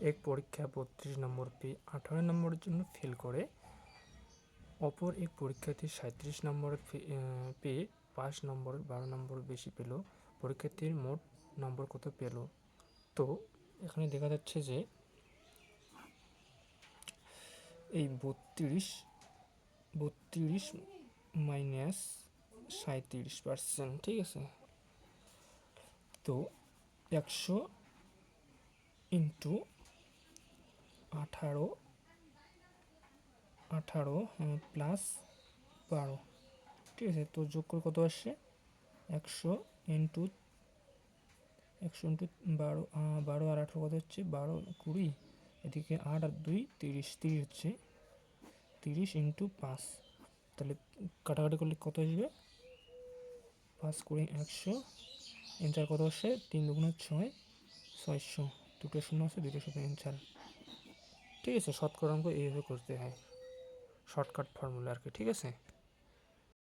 এক পরীক্ষা 32 নম্বর পেয়ে 18 নম্বরের জন্য ফেল করে, অপর এক পরীক্ষার্থী 37 নম্বর পেয়ে 5 নম্বর 12 নম্বর বেশি পেল, পরীক্ষার্থীর মোট নম্বর কত পেল? তো এখানে দেখা যাচ্ছে যে এই 32 মাইনাস 37%, ঠিক আছে। তো 100 ইন্টু 18 প্লাস 12, ঠিক আছে। তো যোগ করে কত আসছে? 100 ইন্টু 12, 12 আর 18 কত হচ্ছে? 12 20, এদিকে 8 আর 2 30 হচ্ছে 30 ইন্টু 5, তাহলে কাটাকাটি করলে কত আসবে? 5 20 100 এন্সার কত আসছে? 3 দুগুণ 6, 600, দুটো শূন্য আছে, দুটো সাথে এন্সার, ঠিক আছে। শতকরা অঙ্ক এইভাবে করতে হয়, শর্টকাট ফর্মুলা আর কি, ঠিক আছে।